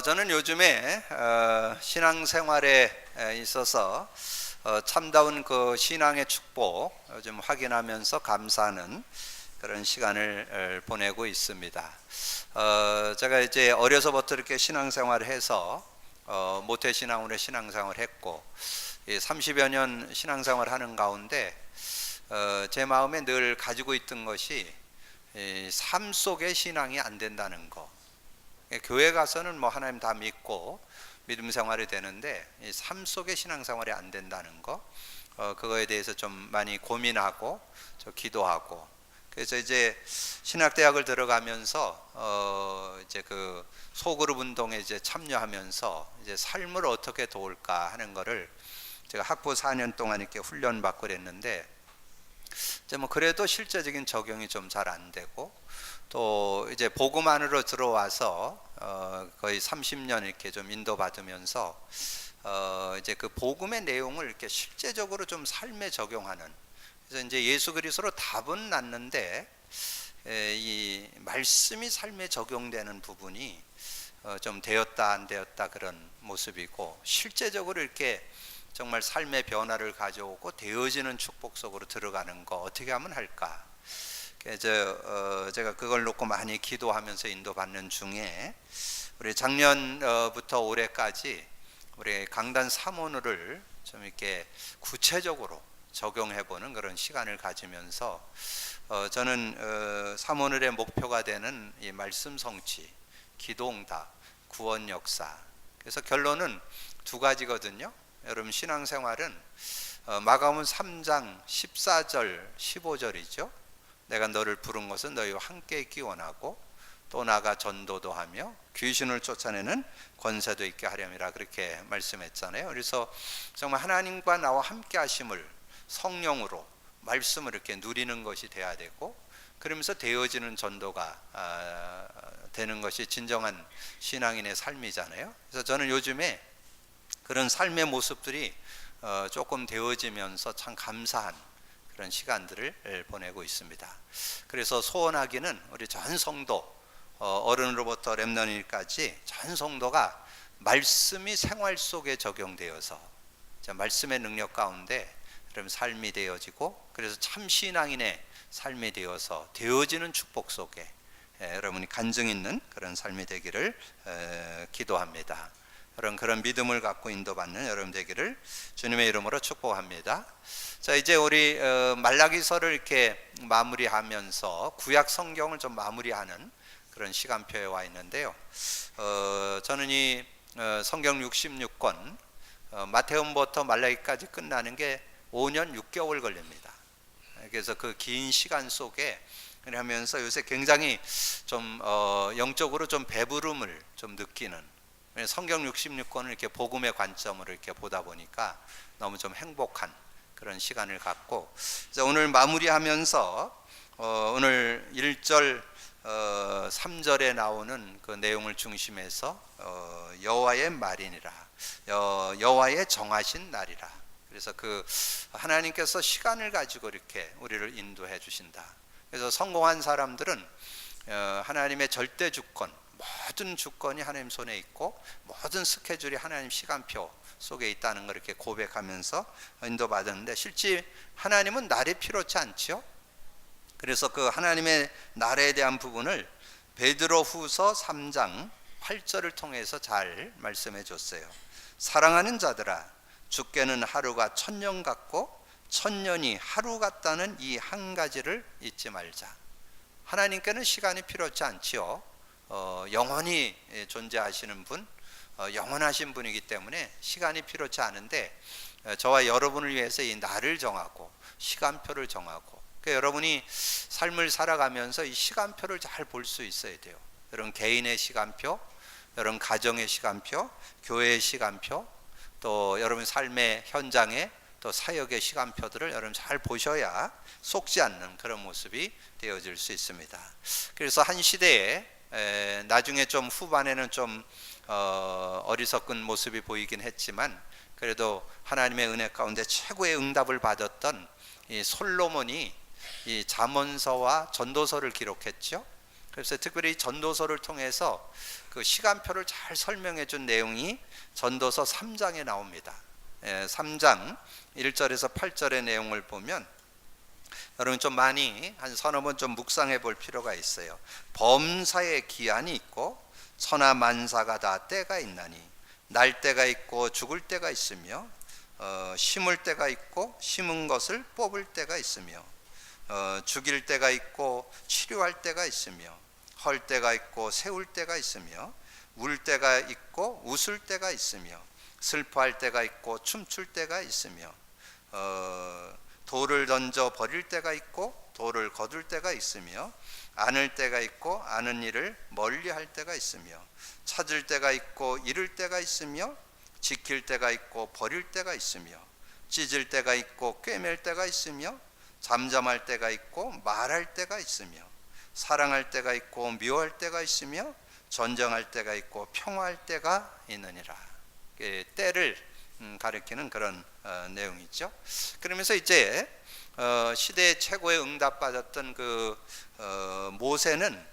저는 요즘에 신앙생활에 있어서 참다운 그 신앙의 축복 좀 확인하면서 감사하는 그런 시간을 보내고 있습니다. 제가 이제 어려서부터 이렇게 신앙생활을 해서 모태신앙으로 신앙생활을 했고 30여 년 신앙생활을 하는 가운데 제 마음에 늘 가지고 있던 것이 삶 속의 신앙이 안 된다는 거. 교회 가서는 뭐 하나님 다 믿고 믿음 생활이 되는데 삶 속의 신앙생활이 안 된다는 거, 그거에 대해서 좀 많이 고민하고 기도하고, 그래서 이제 신학대학을 들어가면서 이제 그 소그룹 운동에 이제 참여하면서 이제 삶을 어떻게 도울까 하는 거를 제가 학부 4년 동안 이렇게 훈련받고 그랬는데, 이제 뭐 그래도 실제적인 적용이 좀 잘 안 되고, 또 이제 복음 안으로 들어와서 거의 30년 이렇게 좀 인도받으면서 이제 그 복음의 내용을 이렇게 실제적으로 좀 삶에 적용하는, 그래서 이제 예수 그리스도로 답은 났는데 이 말씀이 삶에 적용되는 부분이 좀 되었다 안 되었다 그런 모습이고, 실제적으로 이렇게 정말 삶의 변화를 가져오고 되어지는 축복 속으로 들어가는 거 어떻게 하면 할까? 제가 그걸 놓고 많이 기도하면서 인도받는 중에, 우리 작년부터 올해까지 우리 강단 사모를 좀 이렇게 구체적으로 적용해보는 그런 시간을 가지면서 저는 사모의 목표가 되는 이 말씀 성취, 기도응답, 구원 역사. 그래서 결론은 두 가지거든요. 여러분, 신앙생활은 마가복음 3장 14절 15절이죠. 내가 너를 부른 것은 너희와 함께 있기 원하고 또 나가 전도도 하며 귀신을 쫓아내는 권세도 있게 하렴이라, 그렇게 말씀했잖아요. 그래서 정말 하나님과 나와 함께 하심을 성령으로 말씀을 이렇게 누리는 것이 돼야 되고, 그러면서 되어지는 전도가 되는 것이 진정한 신앙인의 삶이잖아요. 그래서 저는 요즘에 그런 삶의 모습들이 조금 되어지면서 참 감사한 그런 시간들을 보내고 있습니다. 그래서 소원하기는 우리 전 성도, 어른으로부터 렘넌트까지 전 성도가 말씀이 생활 속에 적용되어서 말씀의 능력 가운데 그럼 삶이 되어지고, 그래서 참 신앙인의 삶이 되어서 되어지는 축복 속에 여러분이 간증 있는 그런 삶이 되기를 기도합니다. 그런 믿음을 갖고 인도받는 여러분 되기를 주님의 이름으로 축복합니다. 자, 이제 우리 말라기서를 이렇게 마무리하면서 구약 성경을 좀 마무리하는 그런 시간표에 와 있는데요. 저는 이 성경 66권 마태음부터 말라기까지 끝나는 게 5년 6개월 걸립니다. 그래서 그 긴 시간 속에 하면서 요새 굉장히 좀 영적으로 좀 배부름을 좀 느끼는, 성경 66권을 이렇게 복음의 관점으로 이렇게 보다 보니까 너무 좀 행복한 그런 시간을 갖고, 오늘 마무리하면서 오늘 1절 3절에 나오는 그 내용을 중심해서 여호와의 말이니라, 여호와의 정하신 날이라. 그래서 그 하나님께서 시간을 가지고 이렇게 우리를 인도해 주신다. 그래서 성공한 사람들은 하나님의 절대 주권, 모든 주권이 하나님 손에 있고 모든 스케줄이 하나님 시간표 속에 있다는 걸 이렇게 고백하면서 인도받았는데, 실제 하나님은 날이 필요치 않죠. 그래서 그 하나님의 날에 대한 부분을 베드로후서 3장 8절을 통해서 잘 말씀해 줬어요. 사랑하는 자들아, 주께는 하루가 1000년 같고 1000년이 하루 같다는 이 한 가지를 잊지 말자. 하나님께는 시간이 필요치 않지요. 영원히 존재하시는 분, 영원하신 분이기 때문에 시간이 필요치 않은데, 저와 여러분을 위해서 이 날을 정하고 시간표를 정하고, 그러니까 여러분이 삶을 살아가면서 이 시간표를 잘 볼 수 있어야 돼요. 여러분 개인의 시간표, 여러분 가정의 시간표, 교회의 시간표, 또 여러분 삶의 현장에 또 사역의 시간표들을 여러분 잘 보셔야 속지 않는 그런 모습이 되어질 수 있습니다. 그래서 한 시대에 나중에 좀 후반에는 좀 어리석은 모습이 보이긴 했지만, 그래도 하나님의 은혜 가운데 최고의 응답을 받았던 이 솔로몬이 이 잠언서와 전도서를 기록했죠. 그래서 특별히 전도서를 통해서 그 시간표를 잘 설명해 준 내용이 전도서 3장에 나옵니다. 3장 1절에서 8절의 내용을 보면 여러분 좀 많이 한 서너 번 좀 묵상해 볼 필요가 있어요. 범사에 기한이 있고 천하 만사가 다 때가 있나니 날 때가 있고 죽을 때가 있으며 심을 때가 있고 심은 것을 뽑을 때가 있으며 죽일 때가 있고 치료할 때가 있으며 헐 때가 있고 세울 때가 있으며 울 때가 있고 웃을 때가 있으며 슬퍼할 때가 있고 춤출 때가 있으며 돌을 던져 버릴 때가 있고 돌을 거둘 때가 있으며 안을 때가 있고 아는 일을 멀리할 때가 있으며 찾을 때가 있고 잃을 때가 있으며 지킬 때가 있고 버릴 때가 있으며 찢을 때가 있고 꿰맬 때가 있으며 잠잠할 때가 있고 말할 때가 있으며 사랑할 때가 있고 미워할 때가 있으며 전쟁할 때가 있고 평화할 때가 있느니라. 때를 가리키는 그런 내용이죠. 그러면서 이제 시대 최고의 응답받았던 그 모세는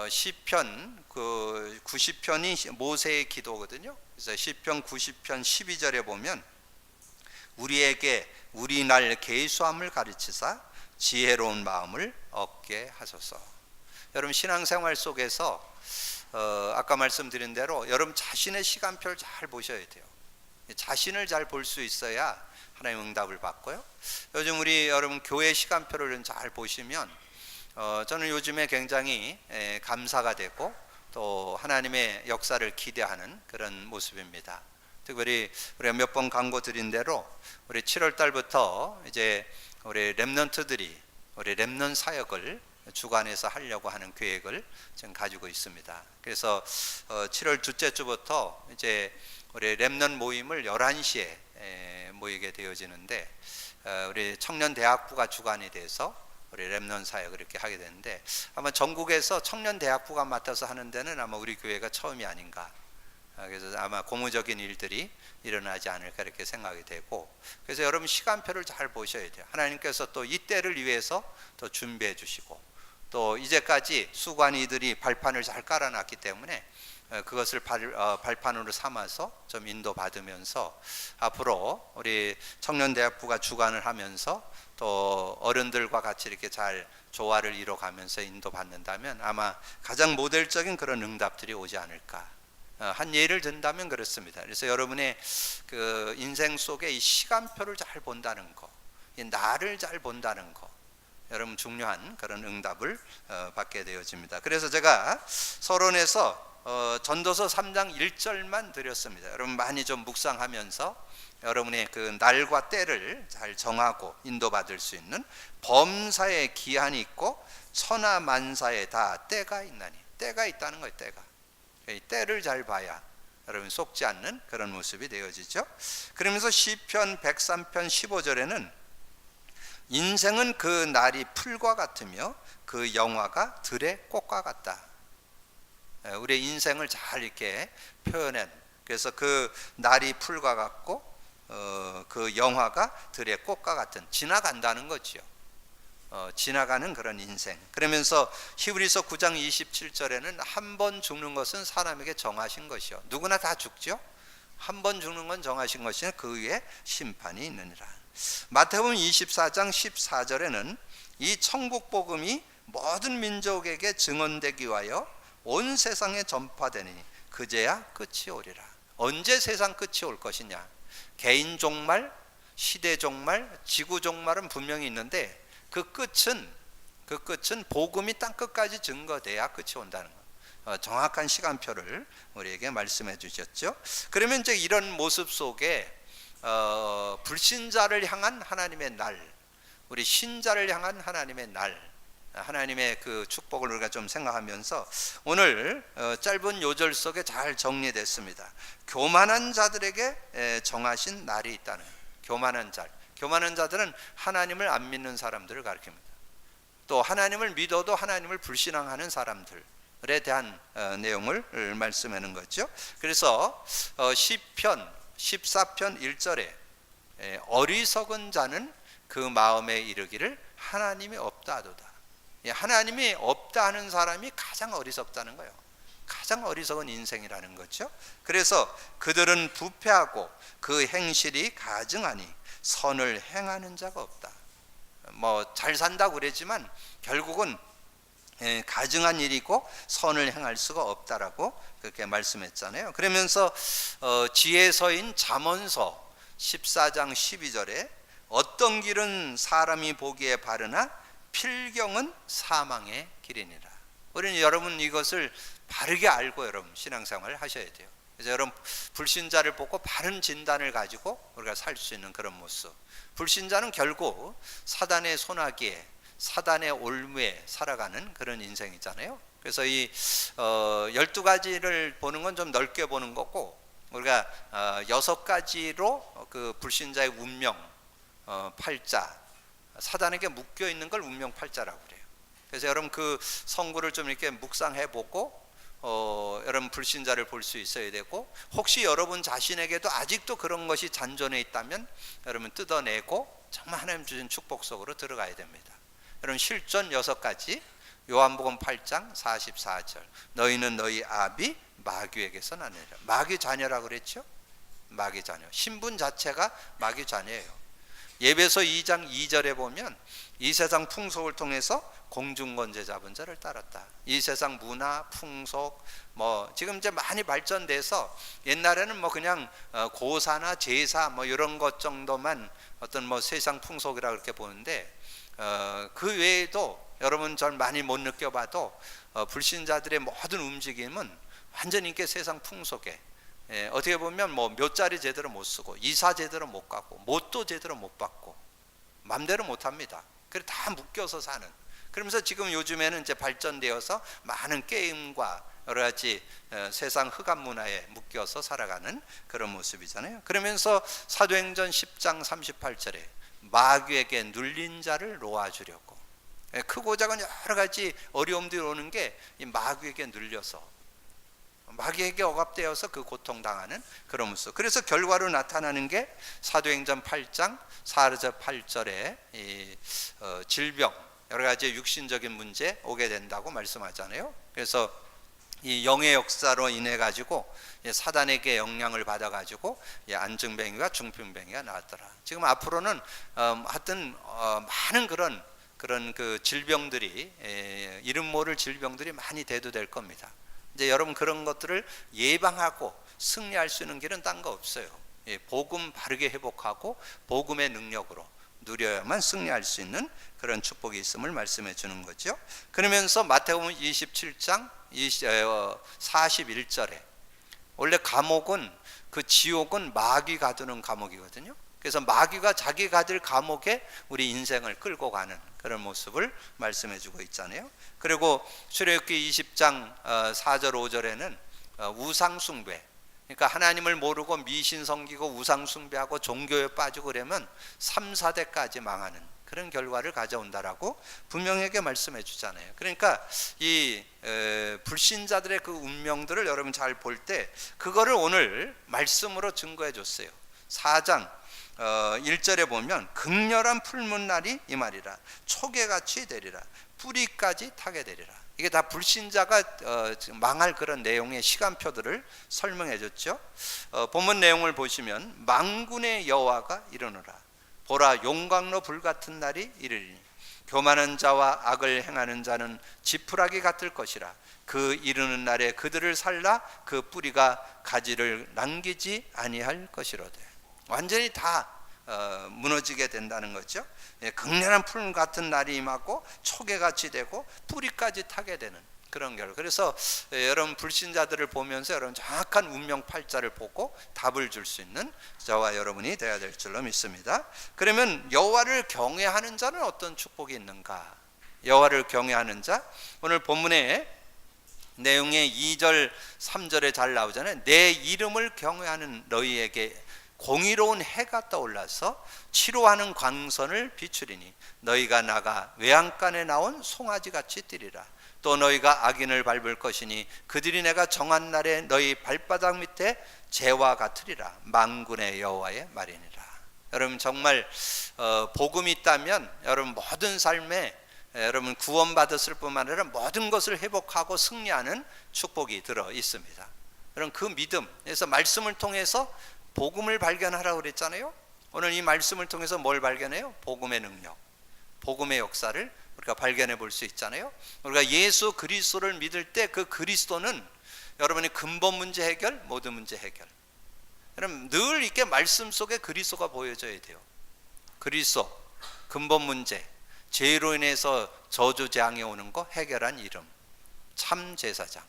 시편 그 90편이 모세의 기도거든요. 그래서 시편 90편 12절에 보면 우리에게 우리 날 계수함을 가르치사 지혜로운 마음을 얻게 하소서. 여러분 신앙생활 속에서 아까 말씀드린 대로 여러분 자신의 시간표를 잘 보셔야 돼요. 자신을 잘 볼 수 있어야 하나님 응답을 받고요. 요즘 우리 여러분 교회 시간표를 잘 보시면 저는 요즘에 굉장히 감사가 되고 또 하나님의 역사를 기대하는 그런 모습입니다. 특별히 우리가 몇 번 광고 드린 대로 우리 7월 달부터 이제 우리 렘넌트들이 우리 렘넌 사역을 주관해서 하려고 하는 계획을 지금 가지고 있습니다. 그래서 7월 둘째 주부터 이제 우리 렘넌 모임을 11시에 모이게 되어지는데 우리 청년대학부가 주관이 돼서 우리 렘넌 사역을 이렇게 하게 되는데 아마 전국에서 청년대학부가 맡아서 하는 데는 아마 우리 교회가 처음이 아닌가. 그래서 아마 고무적인 일들이 일어나지 않을까 이렇게 생각이 되고, 그래서 여러분 시간표를 잘 보셔야 돼요. 하나님께서 또 이 때를 위해서 또 준비해 주시고 또 이제까지 수관이들이 발판을 잘 깔아놨기 때문에 그것을 발판으로 삼아서 좀 인도받으면서 앞으로 우리 청년대학부가 주관을 하면서 또 어른들과 같이 이렇게 잘 조화를 이뤄가면서 인도받는다면 아마 가장 모델적인 그런 응답들이 오지 않을까. 한 예를 든다면 그렇습니다. 그래서 여러분의 그 인생 속에 이 시간표를 잘 본다는 거, 이 날을 잘 본다는 거, 여러분 중요한 그런 응답을 받게 되어집니다. 그래서 제가 서론에서 전도서 3장 1절만 드렸습니다. 여러분 많이 좀 묵상하면서 여러분의 그 날과 때를 잘 정하고 인도받을 수 있는 범사에 기한이 있고 천하 만사에 다 때가 있나니, 때가 있다는 거예요. 때를 잘 봐야 여러분 속지 않는 그런 모습이 되어지죠. 그러면서 시편 103편 15절에는 인생은 그 날이 풀과 같으며 그 영화가 들의 꽃과 같다. 우리의 인생을 잘 이렇게 표현한, 그래서 그 날이 풀과 같고 그 영화가 들의 꽃과 같은, 지나간다는 거지요. 지나가는 그런 인생. 그러면서 히브리서 9장 27절에는 한 번 죽는 것은 사람에게 정하신 것이요, 누구나 다 죽죠. 한 번 죽는 건 정하신 것이요 그 위에 심판이 있느니라. 마태복음 24장 14절에는 이 천국 복음이 모든 민족에게 증언되기 위하여 온 세상에 전파되니 그제야 끝이 오리라. 언제 세상 끝이 올 것이냐? 개인 종말, 시대 종말, 지구 종말은 분명히 있는데 그 끝은 복음이 땅 끝까지 증거돼야 끝이 온다는 거. 정확한 시간표를 우리에게 말씀해 주셨죠. 그러면 이제 이런 모습 속에 불신자를 향한 하나님의 날, 우리 신자를 향한 하나님의 날, 하나님의 그 축복을 우리가 좀 생각하면서 오늘 짧은 요절 속에 잘 정리됐습니다. 교만한 자들에게 정하신 날이 있다는, 교만한 자들은 하나님을 안 믿는 사람들을 가리킵니다. 또 하나님을 믿어도 하나님을 불신앙하는 사람들에 대한 내용을 말씀하는 거죠. 그래서 시편 14편 1절에 어리석은 자는 그 마음에 이르기를 하나님이 없다 하도다. 하나님이 없다 하는 사람이 가장 어리석다는 거예요. 가장 어리석은 인생이라는 거죠. 그래서 그들은 부패하고 그 행실이 가증하니 선을 행하는 자가 없다. 뭐 잘 산다고 그랬지만 결국은 가증한 일이고 선을 행할 수가 없다라고 그렇게 말씀했잖아요. 그러면서 지혜서인 잠언서 14장 12절에 어떤 길은 사람이 보기에 바르나 필경은 사망의 길이니라. 우리는 여러분 이것을 바르게 알고 여러분 신앙생활을 하셔야 돼요. 그래서 여러분 불신자를 보고 바른 진단을 가지고 우리가 살 수 있는 그런 모습. 불신자는 결국 사단의 손아귀에 사단의 올무에 살아가는 그런 인생이잖아요. 그래서 이 12가지를 보는 건 좀 넓게 보는 거고, 우리가 6가지로 그 불신자의 운명 팔자, 사단에게 묶여 있는 걸 운명 팔자라고 그래요. 그래서 여러분 그 성구를 좀 이렇게 묵상해 보고 여러분 불신자를 볼 수 있어야 되고, 혹시 여러분 자신에게도 아직도 그런 것이 잔존해 있다면 여러분 뜯어내고 정말 하나님 주신 축복 속으로 들어가야 됩니다. 여러분 실존 6가지, 요한복음 8장 44절, 너희는 너희 아비 마귀에게서 나느니라. 마귀 자녀라고 그랬죠. 마귀 자녀, 신분 자체가 마귀 자녀예요. 예배서 2장 2절에 보면 이 세상 풍속을 통해서 공중권제 잡은 자를 따랐다. 이 세상 문화, 풍속, 뭐 지금 이제 많이 발전돼서 옛날에는 뭐 그냥 고사나 제사 뭐 이런 것 정도만 어떤 뭐 세상 풍속이라 그렇게 보는데, 그 외에도 여러분 전 많이 못 느껴봐도 불신자들의 모든 움직임은 완전히 이렇게 세상 풍속에, 어떻게 보면 뭐 묘자리 제대로 못 쓰고 이사 제대로 못 가고 못도 제대로 못 받고 맘대로 못 합니다. 그래 다 묶여서 사는. 그러면서 지금 요즘에는 이제 발전되어서 많은 게임과 여러 가지 세상 흑암 문화에 묶여서 살아가는 그런 모습이잖아요. 그러면서 사도행전 10장 38절에 마귀에게 눌린 자를 놓아주려고, 크고 작은 여러 가지 어려움들이 오는 게 이 마귀에게 눌려서, 마귀에게 억압되어서 그 고통당하는 그런 모습. 그래서 결과로 나타나는 게 사도행전 8장 4절 8절에 질병, 여러 가지 육신적인 문제 오게 된다고 말씀하잖아요. 그래서 이 영의 역사로 인해 가지고 사단에게 영향을 받아 가지고 안증뱅이와 중풍뱅이가 나왔더라. 지금 앞으로는 하여튼 많은 그런 그 질병들이, 이름 모를 질병들이 많이 대두될 겁니다. 이제 여러분 그런 것들을 예방하고 승리할 수 있는 길은 딴 거 없어요. 복음 바르게 회복하고 복음의 능력으로 누려야만 승리할 수 있는 그런 축복이 있음을 말씀해 주는 거죠. 그러면서 마태복음 27장 41절에 원래 감옥은, 그 지옥은 마귀 가두는 감옥이거든요. 그래서 마귀가 자기 가들 감옥에 우리 인생을 끌고 가는 그런 모습을 말씀해 주고 있잖아요. 그리고 출애굽기 20장 4절 5절에는 우상 숭배, 그러니까 하나님을 모르고 미신 섬기고 우상 숭배하고 종교에 빠지고 그러면 3, 4대까지 망하는 그런 결과를 가져온다라고 분명하게 말씀해 주잖아요. 그러니까 이 불신자들의 그 운명들을 여러분 잘 볼 때 그거를 오늘 말씀으로 증거해 줬어요. 4장 1절에 보면 극렬한 풀문날이 이 말이라, 초계같이 되리라, 뿌리까지 타게 되리라. 이게 다 불신자가 망할 그런 내용의 시간표들을 설명해 줬죠. 본문 내용을 보시면 만군의 여호와가 이르노라, 보라 용광로 불같은 날이 이르리니 교만한 자와 악을 행하는 자는 지푸라기 같을 것이라. 그 이르는 날에 그들을 살라 그 뿌리가 가지를 남기지 아니할 것이로되. 완전히 다 무너지게 된다는 거죠. 극렬한 풀 같은 날이 임하고 초계같이 되고 뿌리까지 타게 되는 그런 결과. 그래서 여러분 불신자들을 보면서 여러분 정확한 운명 팔자를 보고 답을 줄 수 있는 저와 여러분이 되어야 될 줄로 믿습니다. 그러면 여호와를 경외하는 자는 어떤 축복이 있는가? 여호와를 경외하는 자, 오늘 본문의 내용의 2절 3절에 잘 나오잖아요. 내 이름을 경외하는 너희에게 공의로운 해가 떠올라서 치료하는 광선을 비추리니 너희가 나가 외양간에 나온 송아지같이 뛰리라. 또 너희가 악인을 밟을 것이니 그들이 내가 정한 날에 너희 발바닥 밑에 재와 같으리라. 만군의 여호와의 말이니라. 여러분 정말 복음이 있다면 여러분 모든 삶에 여러분 구원받았을 뿐만 아니라 모든 것을 회복하고 승리하는 축복이 들어 있습니다. 여러분 그 믿음에서 말씀을 통해서 복음을 발견하라고 그랬잖아요. 오늘 이 말씀을 통해서 뭘 발견해요? 복음의 능력, 복음의 역사를 우리가 발견해 볼 수 있잖아요. 우리가 예수 그리스도를 믿을 때 그 그리스도는 여러분의 근본 문제 해결, 모든 문제 해결. 여러분 늘 이렇게 말씀 속에 그리스도가 보여져야 돼요. 그리스도, 근본 문제, 죄로 인해서 저주재앙이 오는 거 해결한 이름, 참 제사장.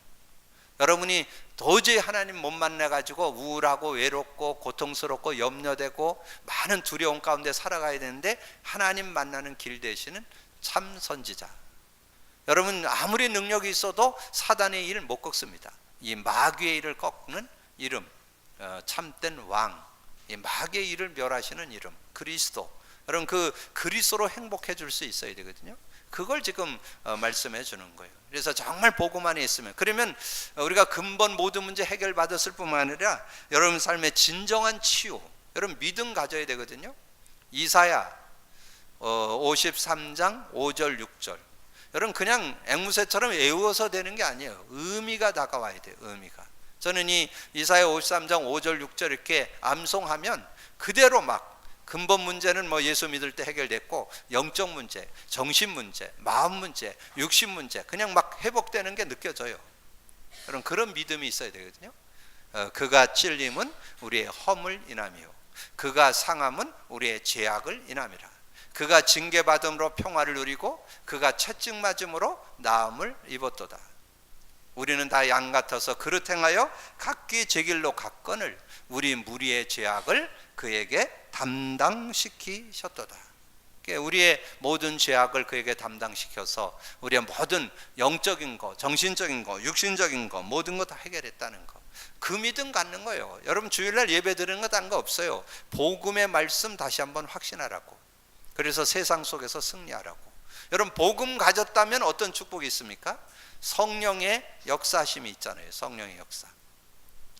여러분이 도저히 하나님 못 만나가지고 우울하고 외롭고 고통스럽고 염려되고 많은 두려움 가운데 살아가야 되는데 하나님 만나는 길 되시는 참 선지자. 여러분 아무리 능력이 있어도 사단의 일을 못 꺾습니다. 이 마귀의 일을 꺾는 이름, 참된 왕, 이 마귀의 일을 멸하시는 이름 그리스도. 여러분 그 그리스도로 행복해 줄 수 있어야 되거든요. 그걸 지금 말씀해 주는 거예요. 그래서 정말 복음 안에 있으면, 그러면 우리가 근본 모든 문제 해결 받았을 뿐만 아니라 여러분 삶의 진정한 치유, 여러분 믿음 가져야 되거든요. 이사야 53장 5절 6절. 여러분 그냥 앵무새처럼 외워서 되는 게 아니에요. 의미가 다가와야 돼요. 의미가. 저는 이 이사야 53장 5절 6절 이렇게 암송하면 그대로 막 근본 문제는 뭐 예수 믿을 때 해결됐고, 영적 문제, 정신 문제, 마음 문제, 육신 문제 그냥 막 회복되는 게 느껴져요. 그런 믿음이 있어야 되거든요. 그가 찔림은 우리의 허물 인함이요, 그가 상함은 우리의 죄악을 인함이라. 그가 징계받음으로 평화를 누리고 그가 채찍 맞음으로 나음을 입었도다. 우리는 다 양 같아서 그릇 행하여 각기 제 길로 갔거늘 우리 무리의 죄악을 그에게 담당시키셨도다. 우리의 모든 죄악을 그에게 담당시켜서 우리의 모든 영적인 거, 정신적인 거, 육신적인 거 모든 거 다 해결했다는 거. 그 믿음 갖는 거예요. 여러분 주일날 예배 드리는 거 딴 거 없어요. 복음의 말씀 다시 한번 확신하라고. 그래서 세상 속에서 승리하라고. 여러분 복음 가졌다면 어떤 축복이 있습니까? 성령의 역사심이 있잖아요. 성령의 역사.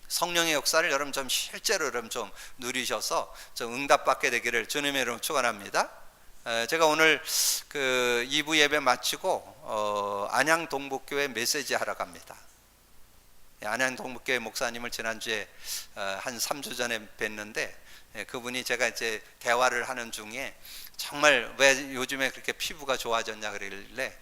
성령의 역사를 여러분 좀 실제로 여러분 좀 누리셔서 좀 응답받게 되기를 주님의 이름으로 축원합니다. 제가 오늘 그 2부 예배 마치고 안양 동북교회 메시지 하러 갑니다. 안양 동북교회 목사님을 지난주에 한 3주 전에 뵀는데, 그분이 제가 이제 대화를 하는 중에 정말 왜 요즘에 그렇게 피부가 좋아졌냐 그러길래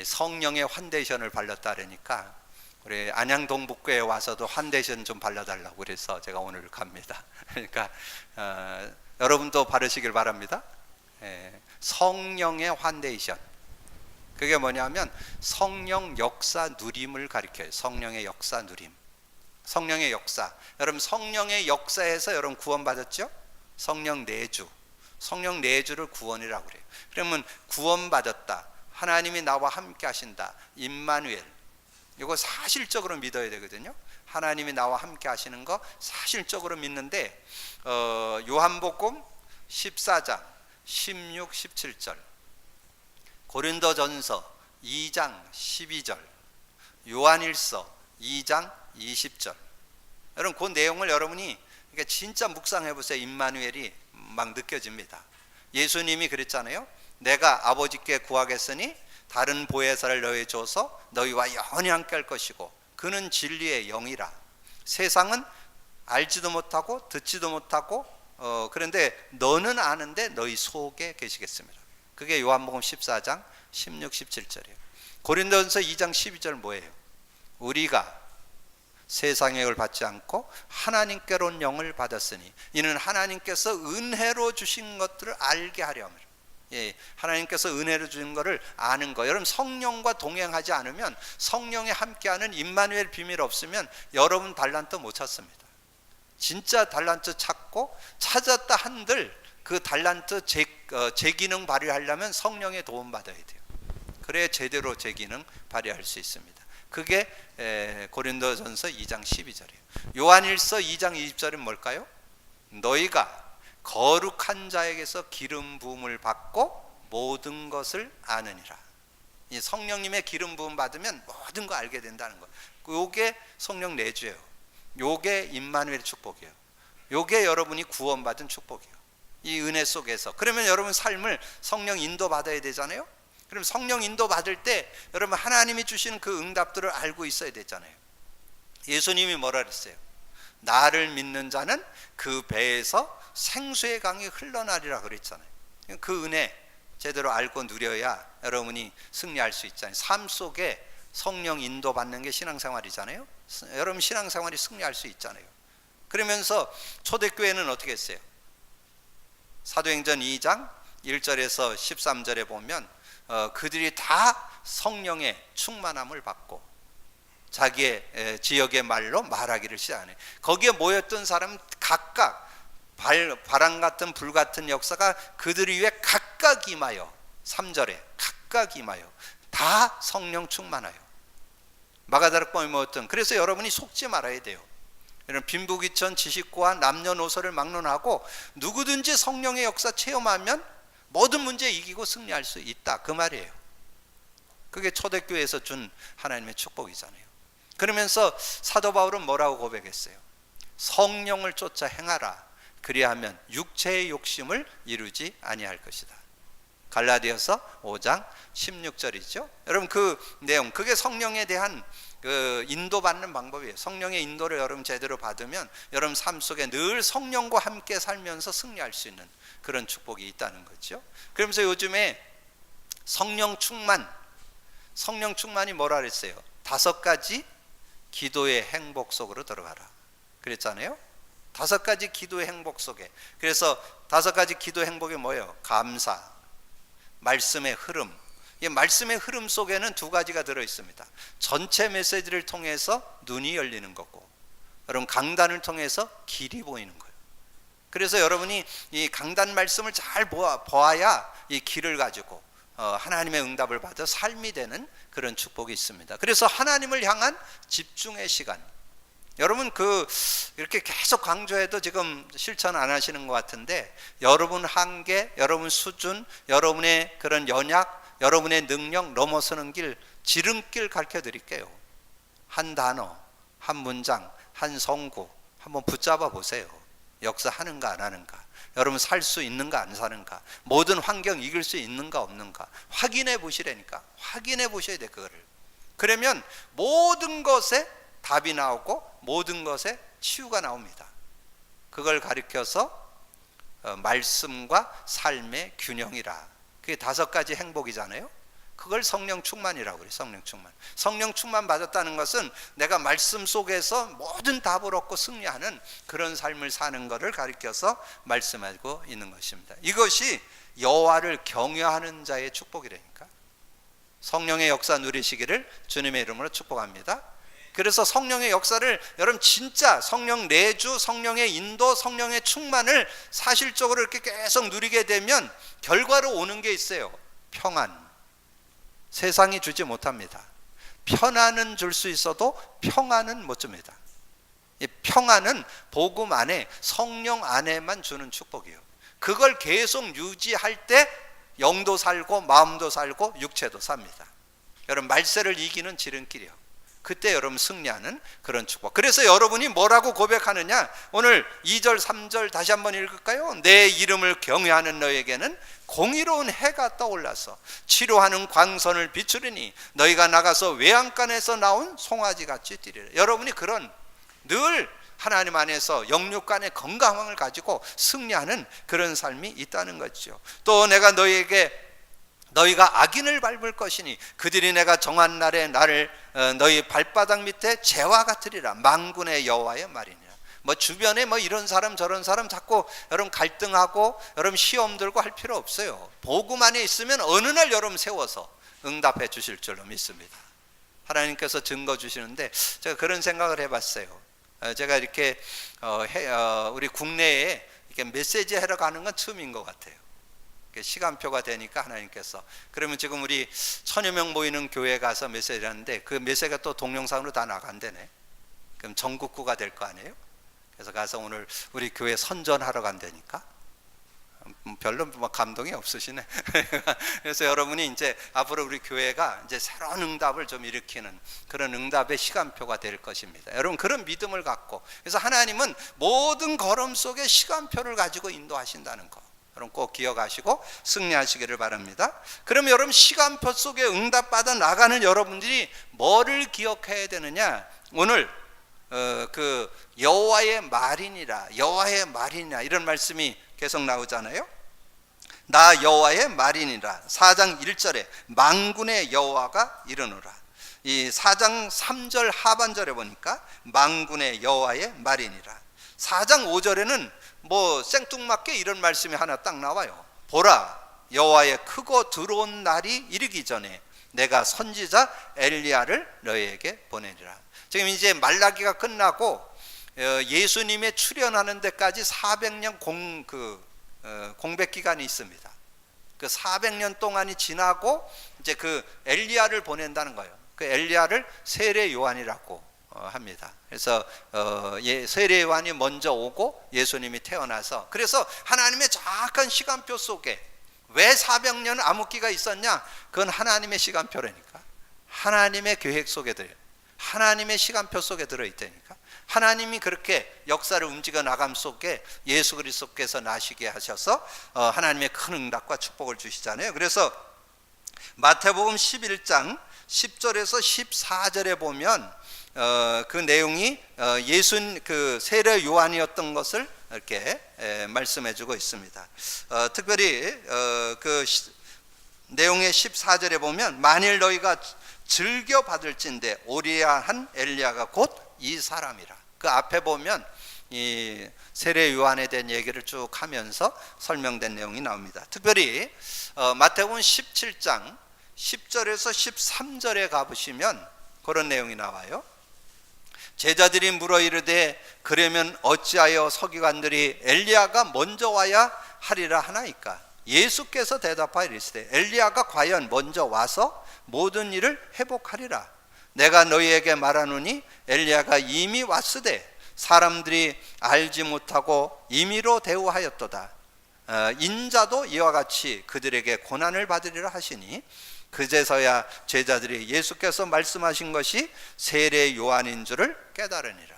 성령의 환데이션을 발랐다 그러니까 우리 안양 동북교에 와서도 환데이션 좀 발라달라고 그래서 제가 오늘 갑니다. 그러니까 여러분도 바르시길 바랍니다. 성령의 환데이션, 그게 뭐냐면 성령 역사 누림을 가리켜요. 성령의 역사 누림, 성령의 역사. 여러분 성령의 역사에서 여러분 구원받았죠? 성령 내주, 성령 내주를 구원이라고 그래요. 그러면 구원받았다, 하나님이 나와 함께 하신다, 임마누엘, 이거 사실적으로 믿어야 되거든요. 하나님이 나와 함께 하시는 거 사실적으로 믿는데, 요한복음 14장 16, 17절, 고린도전서 2장 12절, 요한일서 2장 20절. 여러분 그 내용을 여러분이 진짜 묵상해 보세요. 임마누엘이 막 느껴집니다. 예수님이 그랬잖아요. 내가 아버지께 구하겠으니 다른 보혜사를 너희에 줘서 너희와 영원히 함께 할 것이고 그는 진리의 영이라. 세상은 알지도 못하고 듣지도 못하고 그런데 너는 아는데 너희 속에 계시겠습니다. 그게 요한복음 14장 16, 17절이에요. 고린도전서 2장 12절 뭐예요? 우리가 세상의 영을 받지 않고 하나님께로 온 영을 받았으니 이는 하나님께서 은혜로 주신 것들을 알게 하려 함이라. 하나님께서 은혜로 주신 것을 아는 거. 여러분 성령과 동행하지 않으면, 성령에 함께하는 임마누엘 비밀 없으면 여러분 달란트 못 찾습니다. 진짜 달란트 찾고 찾았다 한들 그 달란트 제 기능 발휘하려면 성령의 도움 받아야 돼요. 그래야 제대로 제 기능 발휘할 수 있습니다. 그게 고린도전서 2장 12절이에요. 요한일서 2장 20절은 뭘까요? 너희가 거룩한 자에게서 기름 부음을 받고 모든 것을 아느니라. 이 성령님의 기름 부음 받으면 모든 거 알게 된다는 거. 요게 성령 내주예요. 요게 임마누엘 축복이에요. 요게 여러분이 구원받은 축복이에요. 이 은혜 속에서. 그러면 여러분 삶을 성령 인도 받아야 되잖아요. 그럼 성령 인도 받을 때 여러분 하나님이 주시는 그 응답들을 알고 있어야 되잖아요. 예수님이 뭐라 그랬어요? 나를 믿는 자는 그 배에서 생수의 강이 흘러나리라 그랬잖아요. 그 은혜 제대로 알고 누려야 여러분이 승리할 수 있잖아요. 삶 속에 성령 인도 받는 게 신앙생활이잖아요. 여러분 신앙생활이 승리할 수 있잖아요. 그러면서 초대교회는 어떻게 했어요? 사도행전 2장 1절에서 13절에 보면 그들이 다 성령의 충만함을 받고 자기의 지역의 말로 말하기를 시작하네. 거기에 모였던 사람은 각각 바람 같은 불 같은 역사가 그들 위에 각각 임하여, 3절에 각각 임하여 다 성령 충만하여. 마가다락방에 모였던, 그래서 여러분이 속지 말아야 돼요. 이런 빈부귀천 지식과 남녀노소를 막론하고 누구든지 성령의 역사 체험하면 모든 문제 이기고 승리할 수 있다, 그 말이에요. 그게 초대교회에서 준 하나님의 축복이잖아요. 그러면서 사도 바울은 뭐라고 고백했어요? 성령을 쫓아 행하라. 그리하면 육체의 욕심을 이루지 아니할 것이다. 갈라디아서 5장 16절이죠. 여러분 그 내용, 그게 성령에 대한 그 인도받는 방법이에요. 성령의 인도를 여러분 제대로 받으면 여러분 삶 속에 늘 성령과 함께 살면서 승리할 수 있는 그런 축복이 있다는 거죠. 그러면서 요즘에 성령 충만이 뭐라 그랬어요? 5가지 기도의 행복 속으로 들어가라 그랬잖아요. 5가지 기도의 행복 속에. 그래서 5가지 기도 행복이 뭐예요? 감사, 말씀의 흐름. 이 말씀의 흐름 속에는 2가지가 들어 있습니다. 전체 메시지를 통해서 눈이 열리는 거고, 여러분 강단을 통해서 길이 보이는 거예요. 그래서 여러분이 이 강단 말씀을 잘 보아야 이 길을 가지고 하나님의 응답을 받아 삶이 되는 그런 축복이 있습니다. 그래서 하나님을 향한 집중의 시간. 여러분 이렇게 계속 강조해도 지금 실천 안 하시는 것 같은데, 여러분 한계, 여러분 수준, 여러분의 그런 연약, 여러분의 능력 넘어서는 길, 지름길 가르쳐 드릴게요. 한 단어, 한 문장, 한 성구 한번 붙잡아 보세요. 역사하는가 안 하는가, 여러분 살 수 있는가 안 사는가, 모든 환경 이길 수 있는가 없는가 확인해 보시라니까. 확인해 보셔야 돼 그거를. 그러면 모든 것에 답이 나오고 모든 것에 치유가 나옵니다. 그걸 가리켜서 말씀과 삶의 균형이라. 그게 5가지 행복이잖아요. 그걸 성령 충만이라고 그래요. 성령 충만. 성령 충만 받았다는 것은 내가 말씀 속에서 모든 답을 얻고 승리하는 그런 삶을 사는 것을 가리켜서 말씀하고 있는 것입니다. 이것이 여호와를 경외하는 자의 축복이라니까. 성령의 역사 누리시기를 주님의 이름으로 축복합니다. 그래서 성령의 역사를 여러분 진짜 성령 내주, 성령의 인도, 성령의 충만을 사실적으로 이렇게 계속 누리게 되면 결과로 오는 게 있어요. 평안. 세상이 주지 못합니다. 편안은 줄 수 있어도 평안은 못 줍니다. 이 평안은 복음 안에, 성령 안에만 주는 축복이에요. 그걸 계속 유지할 때 영도 살고 마음도 살고 육체도 삽니다. 여러분 말세를 이기는 지름길이요. 그때 여러분 승리하는 그런 축복. 그래서 여러분이 뭐라고 고백하느냐? 오늘 2절 3절 다시 한번 읽을까요? 내 이름을 경외하는 너에게는 공의로운 해가 떠올라서 치료하는 광선을 비추리니 너희가 나가서 외양간에서 나온 송아지같이 뛰리라. 여러분이 그런 늘 하나님 안에서 영육간의 건강함을 가지고 승리하는 그런 삶이 있다는 거죠. 또 내가 너희가 악인을 밟을 것이니 그들이 내가 정한 날에 나를 너희 발바닥 밑에 재와 같으리라. 만군의 여호와의 말이니라. 뭐 주변에 뭐 이런 사람 저런 사람 자꾸 여러분 갈등하고 여러분 시험 들고 할 필요 없어요. 복음 안에 있으면 어느 날 여러분 세워서 응답해 주실 줄로 믿습니다. 하나님께서 증거 주시는데 제가 그런 생각을 해봤어요. 제가 이렇게 우리 국내에 이렇게 메시지 하러 가는 건 처음인 것 같아요. 시간표가 되니까 하나님께서, 그러면 지금 우리 1000여 명 모이는 교회 가서 메시지를 하는데 그 메시지가 또 동영상으로 다 나간다네. 그럼 전국구가 될 거 아니에요? 그래서 가서 오늘 우리 교회 선전하러 간다니까. 별로 뭐 감동이 없으시네. 그래서 여러분이 이제 앞으로 우리 교회가 이제 새로운 응답을 좀 일으키는 그런 응답의 시간표가 될 것입니다. 여러분 그런 믿음을 갖고, 그래서 하나님은 모든 걸음 속에 시간표를 가지고 인도하신다는 거. 여러분 꼭 기억하시고 승리하시기를 바랍니다. 그럼 여러분 시간표 속에 응답받아 나가는 여러분들이 뭐를 기억해야 되느냐? 오늘 그 여호와의 말이니라, 여호와의 말이니라 이런 말씀이 계속 나오잖아요. 나 여호와의 말이니라. 4장 1절에 만군의 여호와가 이르노라. 이 4장 3절 하반절에 보니까 만군의 여호와의 말이니라. 4장 5절에는 뭐 생뚱맞게 이런 말씀이 하나 딱 나와요. 보라, 여호와의 크고 들어온 날이 이르기 전에 내가 선지자 엘리야를 너희에게 보내리라. 지금 이제 말라기가 끝나고 예수님의 출현하는 데까지 400년 공백 기간이 있습니다. 그 400년 동안이 지나고 이제 그 엘리야를 보낸다는 거예요. 그 엘리야를 세례 요한이라고 합니다. 그래서 세례 요한이 먼저 오고 예수님이 태어나서, 그래서 하나님의 정확한 시간표 속에 왜 400년 암흑기가 있었냐? 그건 하나님의 시간표라니까. 하나님의 계획 속에 들어요. 하나님의 시간표 속에 들어있다니까. 하나님이 그렇게 역사를 움직여 나감 속에 예수 그리스도께서 나시게 하셔서 하나님의 큰 응답과 축복을 주시잖아요. 그래서 마태복음 11장 10절에서 14절에 보면 그 내용이 그 세례 요한이었던 것을 이렇게 말씀해주고 있습니다. 특별히 그 내용의 14절에 보면 만일 너희가 즐겨 받을진대 오리야 한 엘리야가 곧 이 사람이라. 그 앞에 보면 이 세례 요한에 대한 얘기를 쭉 하면서 설명된 내용이 나옵니다. 특별히 마태복음 17장 10절에서 13절에 가보시면 그런 내용이 나와요. 제자들이 물어 이르되 그러면 어찌하여 서기관들이 엘리야가 먼저 와야 하리라 하나이까? 예수께서 대답하여 이르시되 엘리야가 과연 먼저 와서 모든 일을 회복하리라. 내가 너희에게 말하노니 엘리야가 이미 왔으되 사람들이 알지 못하고 임의로 대우하였도다. 인자도 이와 같이 그들에게 고난을 받으리라 하시니 그제서야 제자들이 예수께서 말씀하신 것이 세례 요한인 줄을 깨달으니라.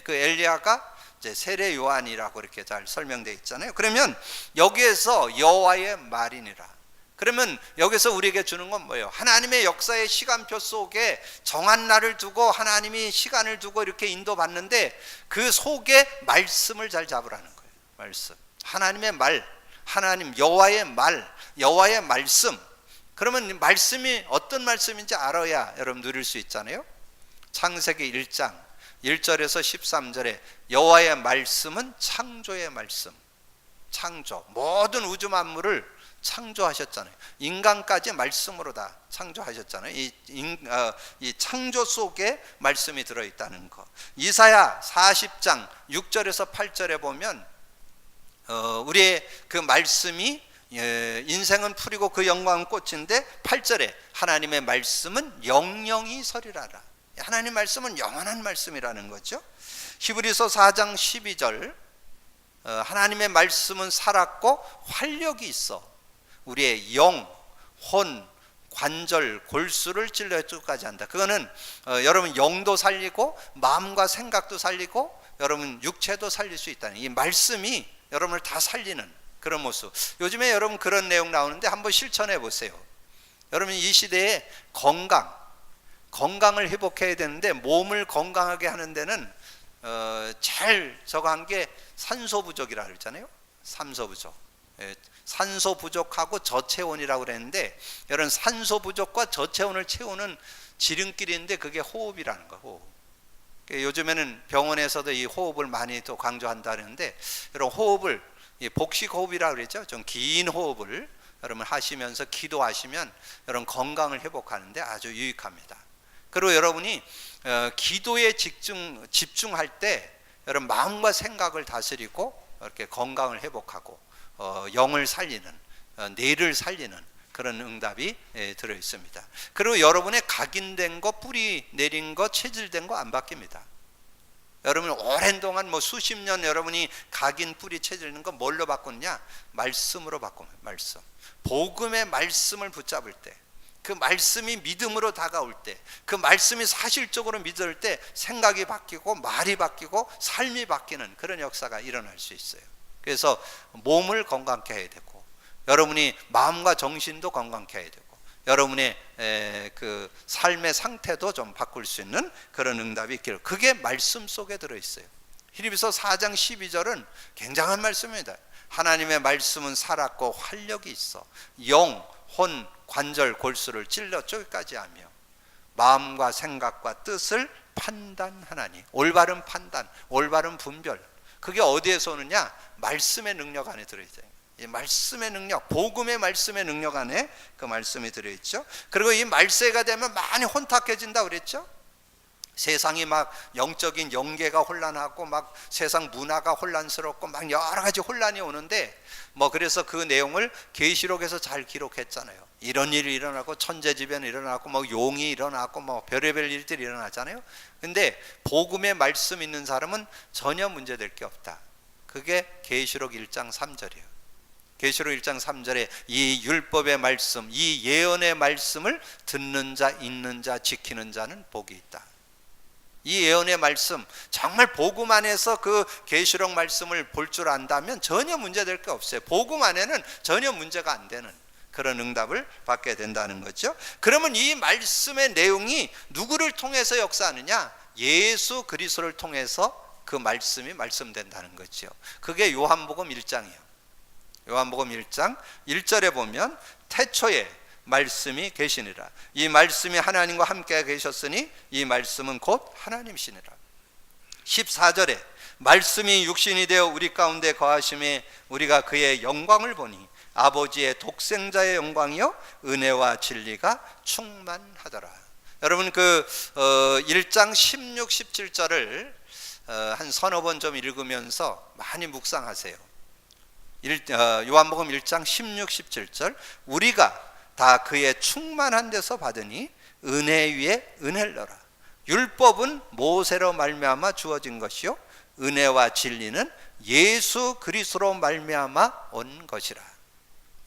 그 엘리야가 이제 세례 요한이라고 이렇게 잘 설명되어 있잖아요. 그러면 여기에서 여호와의 말이니라. 그러면 여기서 우리에게 주는 건 뭐예요? 하나님의 역사의 시간표 속에 정한 날을 두고 하나님이 시간을 두고 이렇게 인도받는데 그 속에 말씀을 잘 잡으라는 거예요. 말씀. 하나님의 말, 하나님 여호와의 말, 여호와의 말씀. 그러면 말씀이 어떤 말씀인지 알아야 여러분 누릴 수 있잖아요. 창세기 1장 1절에서 13절에 여호와의 말씀은 창조의 말씀. 창조. 모든 우주 만물을 창조하셨잖아요. 인간까지 말씀으로 다 창조하셨잖아요. 이 창조 속에 말씀이 들어있다는 거. 이사야 40장 6절에서 8절에 보면 우리의 그 말씀이 인생은 풀이고 그 영광은 꽃인데 8절에 하나님의 말씀은 영영이 서리라라. 하나님 말씀은 영원한 말씀이라는 거죠. 히브리서 4장 12절 하나님의 말씀은 살았고 활력이 있어 우리의 영, 혼, 관절, 골수를 찔러 끝까지 한다. 그거는 여러분 영도 살리고 마음과 생각도 살리고 여러분 육체도 살릴 수 있다는 이 말씀이 여러분을 다 살리는 그런 모습. 요즘에 여러분 그런 내용 나오는데 한번 실천해 보세요. 여러분 이 시대에 건강을 회복해야 되는데 몸을 건강하게 하는 데는 제일 저거 한 게 산소 부족이라 그랬잖아요. 산소 부족. 산소 부족하고 저체온이라고 그랬는데 여러분 산소 부족과 저체온을 채우는 지름길인데 그게 호흡이라는 거. 호흡. 요즘에는 병원에서도 이 호흡을 많이 또 강조한다 그러는데 여러분 호흡을 복식 호흡이라고 그랬죠. 좀 긴 호흡을 여러분 하시면서 기도하시면 여러분 건강을 회복하는데 아주 유익합니다. 그리고 여러분이 기도에 집중할 때 여러분 마음과 생각을 다스리고 이렇게 건강을 회복하고 영을 살리는 뇌를 살리는 그런 응답이 들어 있습니다. 그리고 여러분의 각인된 거, 뿌리 내린 거, 체질된 거 안 바뀝니다. 여러분 오랜 동안 뭐 수십 년 여러분이 각인 뿌리 체질는 거 뭘로 바꿨냐? 말씀으로 바꾸면 말씀. 복음의 말씀을 붙잡을 때, 그 말씀이 믿음으로 다가올 때, 그 말씀이 사실적으로 믿을 때 생각이 바뀌고 말이 바뀌고 삶이 바뀌는 그런 역사가 일어날 수 있어요. 그래서 몸을 건강케 해야 되고, 여러분이 마음과 정신도 건강케 해야 되고, 여러분의 그 삶의 상태도 좀 바꿀 수 있는 그런 응답이 있기를, 그게 말씀 속에 들어있어요. 히브리서 4장 12절은 굉장한 말씀입니다. 하나님의 말씀은 살았고 활력이 있어 영, 혼, 관절, 골수를 찔러 쪼개까지 하며 마음과 생각과 뜻을 판단하나니. 올바른 판단, 올바른 분별, 그게 어디에서 오느냐? 말씀의 능력 안에 들어있어요. 이 말씀의 능력, 복음의 말씀의 능력 안에 그 말씀이 들어있죠. 그리고 이 말세가 되면 많이 혼탁해진다 그랬죠. 세상이 막 영적인 영계가 혼란하고 막 세상 문화가 혼란스럽고 막 여러 가지 혼란이 오는데, 뭐 그래서 그 내용을 계시록에서 잘 기록했잖아요. 이런 일이 일어나고 천재지변이 일어나고 뭐 용이 일어나고 뭐 별의별 일들이 일어나잖아요. 근데 복음의 말씀 있는 사람은 전혀 문제될 게 없다. 그게 계시록 1장 3절이에요. 계시록 1장 3절에 이 율법의 말씀, 이 예언의 말씀을 듣는 자, 읽는 자, 지키는 자는 복이 있다. 이 예언의 말씀, 정말 복음 안에서 그 계시록 말씀을 볼 줄 안다면 전혀 문제될 게 없어요. 복음 안에는 전혀 문제가 안 되는 그런 응답을 받게 된다는 거죠. 그러면 이 말씀의 내용이 누구를 통해서 역사하느냐? 예수 그리스도를 통해서 그 말씀이 말씀된다는 거죠. 그게 요한복음 1장이에요. 요한복음 1장 1절에 보면 태초에 말씀이 계시니라. 이 말씀이 하나님과 함께 계셨으니 이 말씀은 곧 하나님이시니라. 14절에 말씀이 육신이 되어 우리 가운데 거하심에 우리가 그의 영광을 보니 아버지의 독생자의 영광이요 은혜와 진리가 충만하더라. 여러분 그 1장 16, 17절을 한 서너 번 좀 읽으면서 많이 묵상하세요. 요한복음 1장 16, 17절 우리가 다 그의 충만한 데서 받으니 은혜 위에 은혜를 넣어라. 율법은 모세로 말미암아 주어진 것이요 은혜와 진리는 예수 그리스도로 말미암아 온 것이라.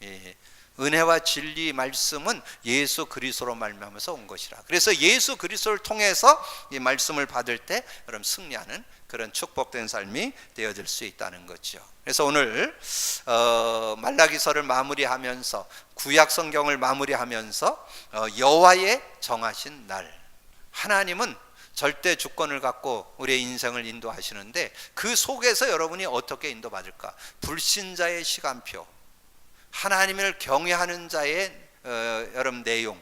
예, 은혜와 진리 말씀은 예수 그리스도로 말미암아서 온 것이라. 그래서 예수 그리스도를 통해서 이 말씀을 받을 때 여러분 승리하는 그런 축복된 삶이 되어질 수 있다는 거죠. 그래서 오늘 말라기서를 마무리하면서 구약 성경을 마무리하면서 여호와의 정하신 날, 하나님은 절대 주권을 갖고 우리의 인생을 인도하시는데 그 속에서 여러분이 어떻게 인도받을까? 불신자의 시간표, 하나님을 경외하는 자의 여러분 내용,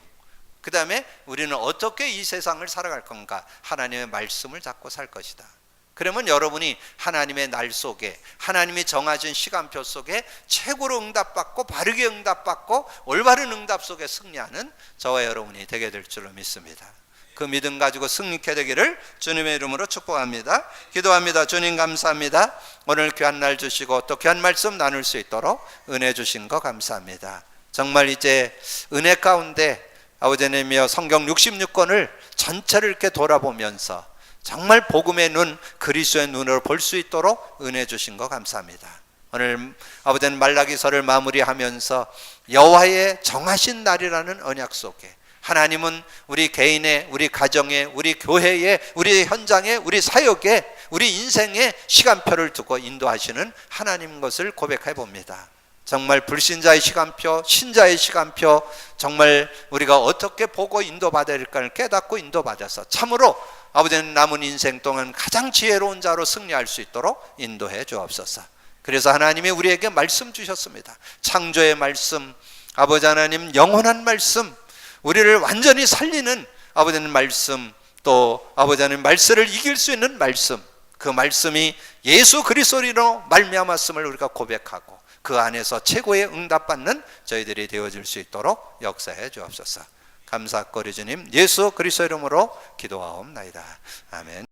그 다음에 우리는 어떻게 이 세상을 살아갈 건가? 하나님의 말씀을 잡고 살 것이다. 그러면 여러분이 하나님의 날 속에, 하나님이 정하신 시간표 속에 최고로 응답받고 바르게 응답받고 올바른 응답 속에 승리하는 저와 여러분이 되게 될 줄로 믿습니다. 그 믿음 가지고 승리케 되기를 주님의 이름으로 축복합니다. 기도합니다. 주님 감사합니다. 오늘 귀한 날 주시고 또 귀한 말씀 나눌 수 있도록 은혜 주신 거 감사합니다. 정말 이제 은혜 가운데 아버지 하나님이여 성경 66권을 전체를 이렇게 돌아보면서 정말 복음의 눈, 그리스도의 눈으로 볼 수 있도록 은혜 주신 거 감사합니다. 오늘 아버지 하나님 말라기서를 마무리하면서 여호와의 정하신 날이라는 언약 속에 하나님은 우리 개인의, 우리 가정의, 우리 교회의, 우리 현장의, 우리 사역의, 우리 인생의 시간표를 두고 인도하시는 하나님 것을 고백해 봅니다. 정말 불신자의 시간표, 신자의 시간표, 정말 우리가 어떻게 보고 인도받아야 할까를 깨닫고 인도받아서 참으로 아버지는 남은 인생 동안 가장 지혜로운 자로 승리할 수 있도록 인도해 주옵소서. 그래서 하나님이 우리에게 말씀 주셨습니다. 창조의 말씀, 아버지 하나님 영원한 말씀, 우리를 완전히 살리는 아버지는 말씀, 또 아버지 하나님 말세를 이길 수 있는 말씀, 그 말씀이 예수 그리스도로 말미암았음을 우리가 고백하고 그 안에서 최고의 응답받는 저희들이 되어질 수 있도록 역사해 주옵소서. 감사거리 주님 예수 그리스도 이름으로 기도하옵나이다. 아멘.